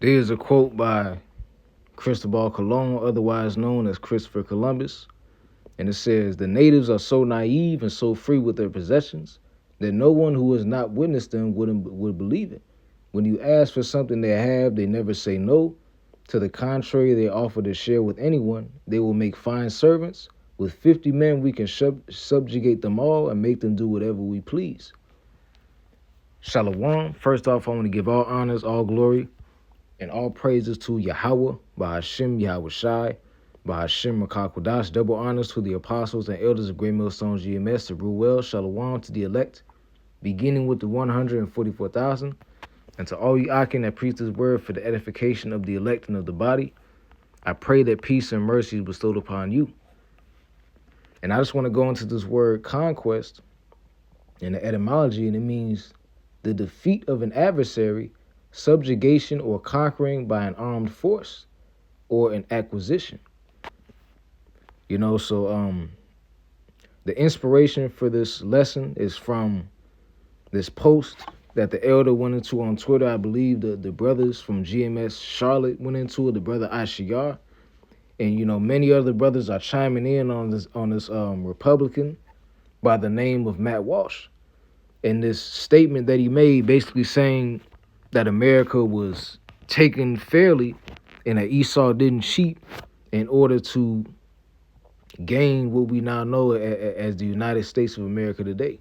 There's a quote by Cristobal Colon, otherwise known as Christopher Columbus, and it says, "The natives are so naive and so free with their possessions that no one who has not witnessed them would believe it. When you ask for something they have, they never say no. To the contrary, they offer to share with anyone. They will make fine servants. With 50 men, we can subjugate them all and make them do whatever we please." Shalom. First off, I want to give all honors, all glory, and all praises to Yahweh, by Hashem Yahweh Shai, by Hashem Makakwadash. Double honors to the apostles and elders of Great Millstone GMS to rule well. Shalom to the elect, beginning with the 144,000. And to all you Akin that preach this word for the edification of the elect and of the body, I pray that peace and mercy is bestowed upon you. And I just want to go into this word conquest and the etymology, and it means the defeat of an adversary, subjugation or conquering by an armed force or an acquisition. So the inspiration for this lesson is from this post that the elder went into on Twitter. I believe the brothers from GMS Charlotte went into it, the brother Ashiyar. And many other brothers are chiming in on this Republican by the name of Matt Walsh. And this statement that he made, basically saying that America was taken fairly and that Esau didn't cheat in order to gain what we now know as the United States of America today.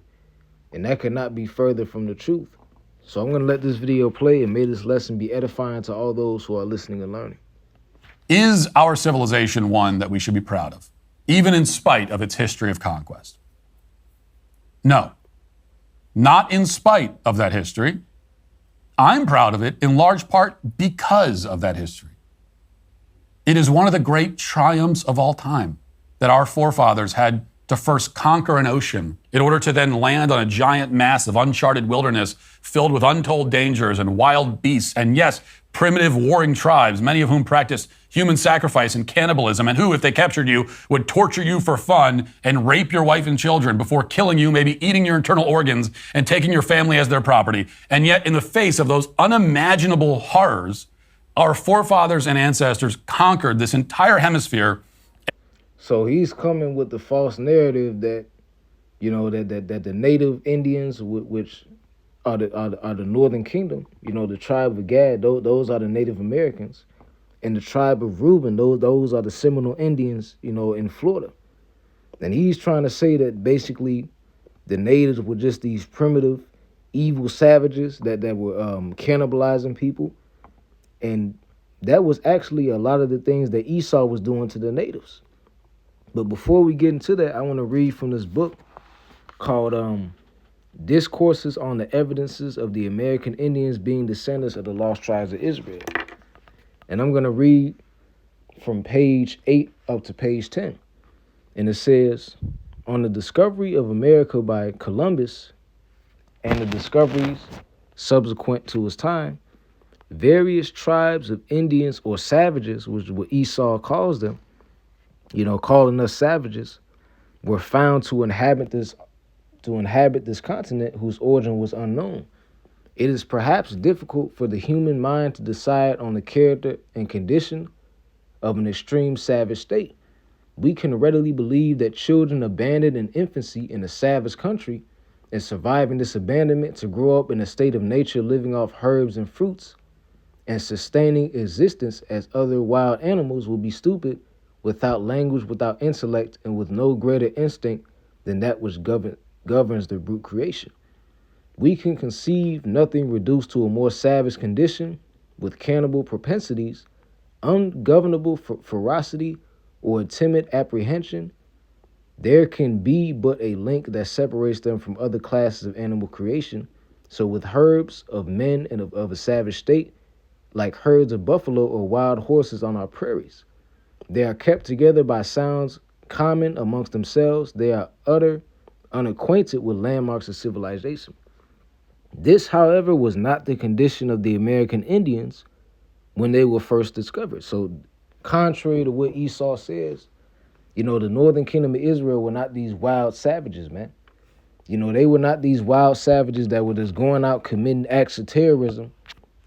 And that could not be further from the truth. So I'm going to let this video play, and may this lesson be edifying to all those who are listening and learning. Is our civilization one that we should be proud of, even in spite of its history of conquest? No. Not in spite of that history. I'm proud of it in large part because of that history. It is one of the great triumphs of all time that our forefathers had to first conquer an ocean in order to then land on a giant mass of uncharted wilderness filled with untold dangers and wild beasts, and yes, primitive warring tribes, many of whom practiced human sacrifice and cannibalism, and who, if they captured you, would torture you for fun and rape your wife and children before killing you, maybe eating your internal organs and taking your family as their property. And yet, in the face of those unimaginable horrors, our forefathers and ancestors conquered this entire hemisphere. So he's coming with the false narrative that, that the native Indians, which are the Northern Kingdom, the tribe of GAD, those are the Native Americans, and the tribe of Reuben, those are the Seminole Indians, in Florida. And he's trying to say that basically the natives were just these primitive, evil savages that were cannibalizing people, and that was actually a lot of the things that Esau was doing to the natives. But before we get into that, I want to read from this book called Discourses on the Evidences of the American Indians Being Descendants of the Lost Tribes of Israel. And I'm going to read from page 8 up to page 10. And it says, "On the discovery of America by Columbus and the discoveries subsequent to his time, various tribes of Indians or savages, which is what Esau calls them, calling us savages, were found to inhabit this continent whose origin was unknown. It is perhaps difficult for the human mind to decide on the character and condition of an extreme savage state. We can readily believe that children abandoned in infancy in a savage country and surviving this abandonment to grow up in a state of nature, living off herbs and fruits and sustaining existence as other wild animals, will be stupid, without language, without intellect, and with no greater instinct than that which governs the brute creation. We can conceive nothing reduced to a more savage condition, with cannibal propensities, ungovernable ferocity, or a timid apprehension. There can be but a link that separates them from other classes of animal creation. So with herbs of men and of a savage state, like herds of buffalo or wild horses on our prairies, they are kept together by sounds common amongst themselves. They are unacquainted with landmarks of civilization. This, however, was not the condition of the American Indians when they were first discovered. So contrary to what Esau says, the Northern Kingdom of Israel were not these wild savages, man. They were not these wild savages that were just going out committing acts of terrorism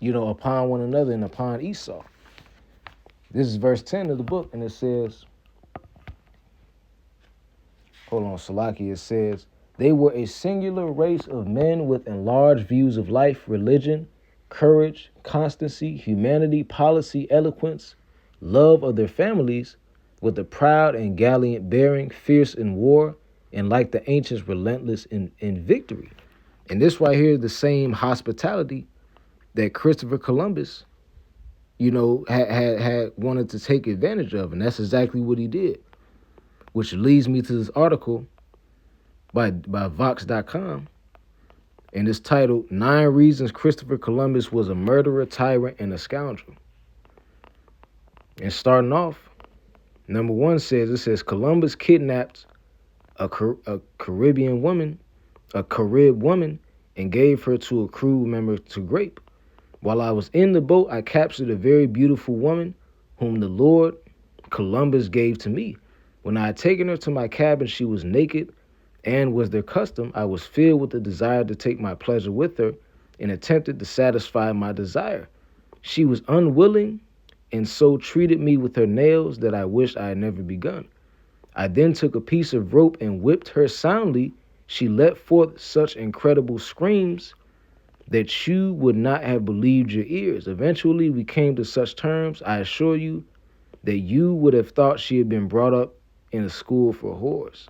upon one another and upon Esau. This is verse 10 of the book, and it says, hold on, Salaki, it says, they were a singular race of men with enlarged views of life, religion, courage, constancy, humanity, policy, eloquence, love of their families, with a proud and gallant bearing, fierce in war, and like the ancients, relentless in victory. And this right here is the same hospitality that Christopher Columbus, had wanted to take advantage of. And that's exactly what he did, which leads me to this article by Vox.com. And it's titled, 9 Reasons Christopher Columbus Was a Murderer, Tyrant, and a Scoundrel. And starting off, number 1 says, Columbus kidnapped a Carib woman, and gave her to a crew member to grape. While I was in the boat, I captured a very beautiful woman whom the Lord Columbus gave to me. When I had taken her to my cabin, she was naked, and was their custom, I was filled with the desire to take my pleasure with her and attempted to satisfy my desire. She was unwilling and so treated me with her nails that I wished I had never begun. I then took a piece of rope and whipped her soundly. She let forth such incredible screams that you would not have believed your ears. Eventually, we came to such terms, I assure you, that you would have thought she had been brought up in a school for whores.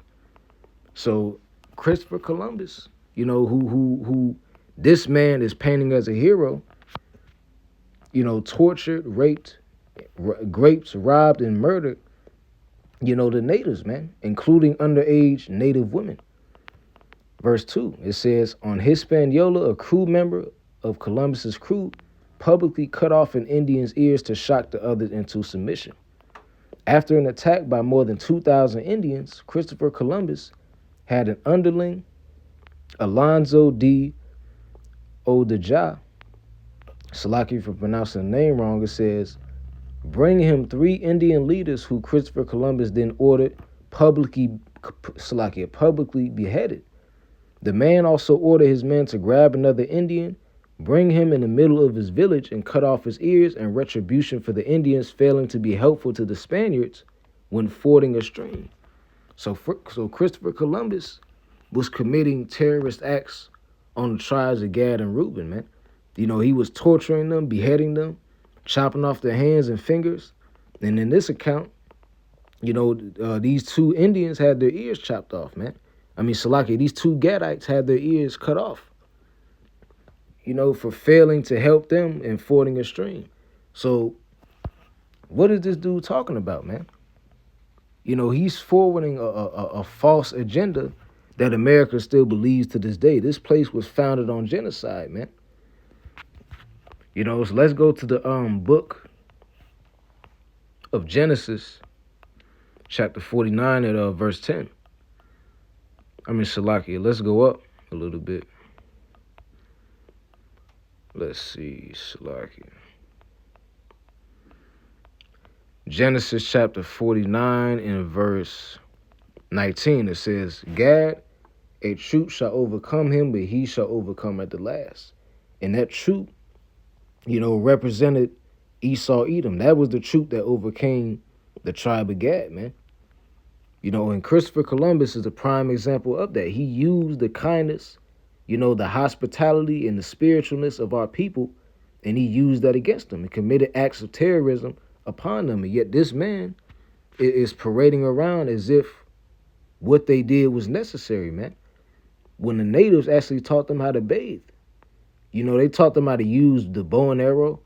So Christopher Columbus, who this man is painting as a hero, tortured, raped, robbed, and murdered, the natives, man, including underage native women. Verse 2, it says, on Hispaniola, a crew member of Columbus's crew publicly cut off an Indian's ears to shock the others into submission. After an attack by more than 2,000 Indians, Christopher Columbus had an underling, Alonzo de Odeja. Salaki for pronouncing the name wrong, it says, bring him 3 Indian leaders who Christopher Columbus then ordered publicly beheaded. The man also ordered his men to grab another Indian, bring him in the middle of his village, and cut off his ears in retribution for the Indians failing to be helpful to the Spaniards when fording a stream. So Christopher Columbus was committing terrorist acts on the tribes of Gad and Reuben, man. He was torturing them, beheading them, chopping off their hands and fingers. And in this account, these 2 Indians had their ears chopped off, man. Salaki, these 2 Gadites had their ears cut off, for failing to help them in fording a stream. So what is this dude talking about, man? He's forwarding a false agenda that America still believes to this day. This place was founded on genocide, man. So let's go to the book of Genesis, chapter 49 at verse 10. Salakia, let's go up a little bit. Let's see, Salakia. Genesis chapter 49 and verse 19, it says, Gad, a troop shall overcome him, but he shall overcome at the last. And that troop, represented Esau Edom. That was the troop that overcame the tribe of Gad, man. And Christopher Columbus is a prime example of that. He used the kindness, the hospitality and the spiritualness of our people, and he used that against them and committed acts of terrorism upon them. And yet this man is parading around as if what they did was necessary, man. When the natives actually taught them how to bathe. They taught them how to use the bow and arrow,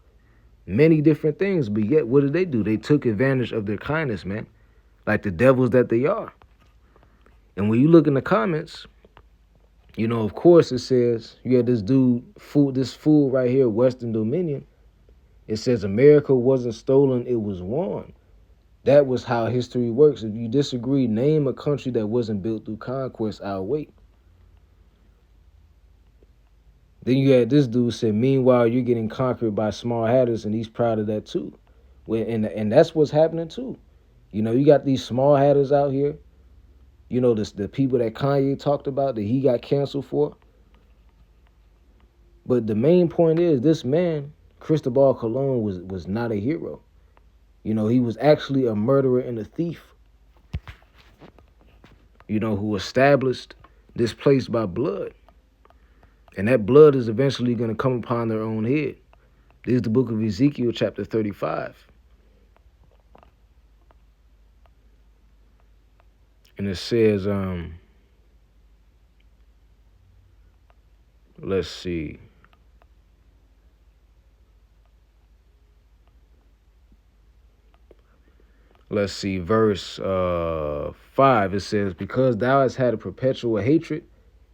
many different things, but yet what did they do? They took advantage of their kindness, man, like the devils that they are. And when you look in the comments, of course it says, you had this dude, this fool right here, Western Dominion. It says America wasn't stolen, it was won. That was how history works. If you disagree, name a country that wasn't built through conquest, I'll wait. Then you had this dude say, meanwhile, you're getting conquered by small hatters, and he's proud of that too. And that's what's happening too. You got these small hatters out here, the people that Kanye talked about that he got canceled for. But the main point is this man, Cristobal Colon was not a hero. You know, he was actually a murderer and a thief, you know, who established this place by blood. And that blood is eventually going to come upon their own head. This is the book of Ezekiel, chapter 35. And it says, let's see. Let's see, verse 5. It says, because thou hast had a perpetual hatred,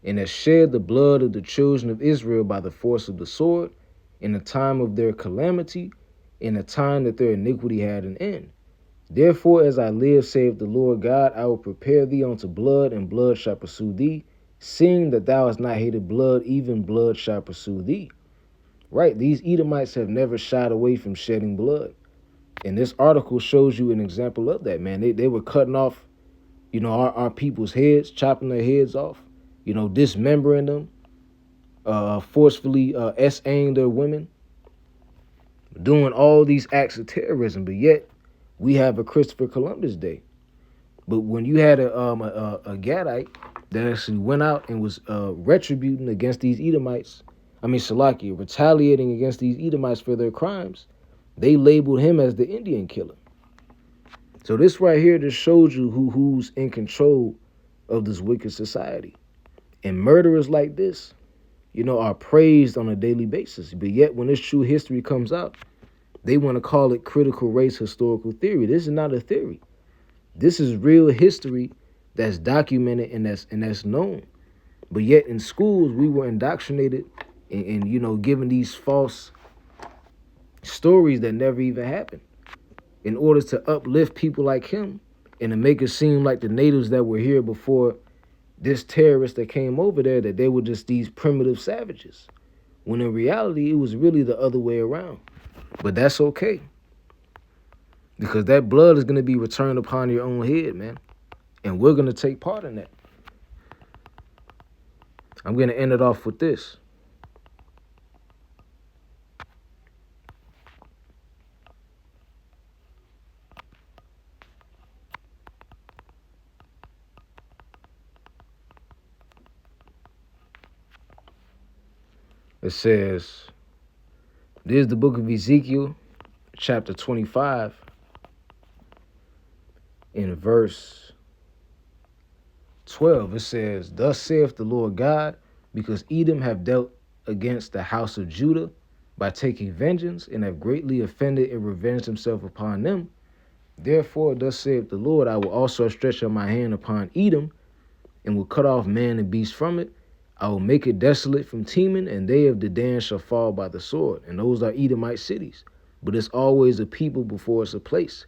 and hast shed the blood of the children of Israel by the force of the sword, in the time of their calamity, in the time that their iniquity had an end. Therefore, as I live, saith the Lord God, I will prepare thee unto blood, and blood shall pursue thee. Seeing that thou hast not hated blood, even blood shall pursue thee. Right? These Edomites have never shied away from shedding blood. And this article shows you an example of that, man. They were cutting off, you know, our people's heads, chopping their heads off, you know, dismembering them, forcefully S-ing their women, doing all these acts of terrorism. But yet, we have a Christopher Columbus Day. But when you had a Gadite that actually went out and was retributing against these Edomites, Salakia, retaliating against these Edomites for their crimes, they labeled him as the Indian killer. So this right here just shows you who's in control of this wicked society. And murderers like this, you know, are praised on a daily basis. But yet when this true history comes out, they want to call it critical race historical theory. This is not a theory. This is real history that's documented and that's known. But yet in schools, we were indoctrinated and you know, given these false stories that never even happened in order to uplift people like him and to make it seem like the natives that were here before this terrorist that came over there, that they were just these primitive savages. When in reality, it was really the other way around. But that's okay, because that blood is going to be returned upon your own head, man. And we're going to take part in that. I'm going to end it off with this. It says, this is the book of Ezekiel, chapter 25, in verse 12. It says, thus saith the Lord God, because Edom have dealt against the house of Judah by taking vengeance, and have greatly offended and revenged himself upon them. Therefore, thus saith the Lord, I will also stretch out my hand upon Edom, and will cut off man and beast from it. I will make it desolate from Teman, and they of Dedan shall fall by the sword. And those are Edomite cities. But it's always a people before it's a place.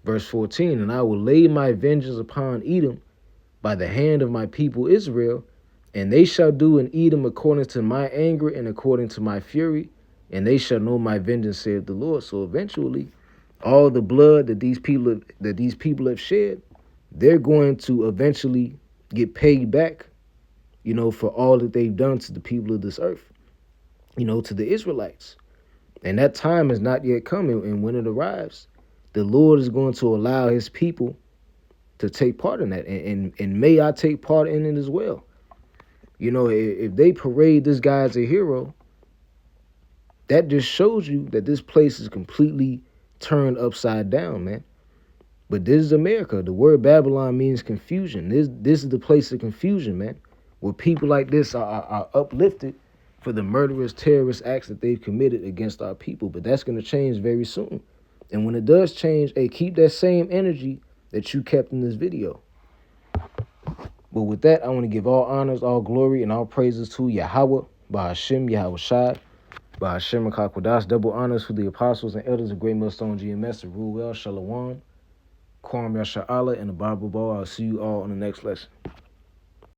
Verse 14, and I will lay my vengeance upon Edom by the hand of my people Israel, and they shall do in Edom according to my anger and according to my fury, and they shall know my vengeance, saith the Lord. So eventually, all the blood that these people have shed, they're going to eventually get paid back, you know, for all that they've done to the people of this earth, you know, to the Israelites. And that time is not yet coming. And when it arrives, the Lord is going to allow his people to take part in that. And may I take part in it as well. You know, if they parade this guy as a hero, that just shows you that this place is completely turned upside down, man. But this is America. The word Babylon means confusion. This is the place of confusion, man, where people like this are uplifted for the murderous terrorist acts that they've committed against our people. But that's going to change very soon. And when it does change, hey, keep that same energy that you kept in this video. But with that, I want to give all honors, all glory, and all praises to Yahweh, Bahashem, Yahweh Shai, Bahashem and Kakwadash. Double honors for the apostles and elders of Great Millstone GMS, Ruel, Shalom, Kwam Yasha'Allah, and the Bible Ball. I'll see you all on the next lesson.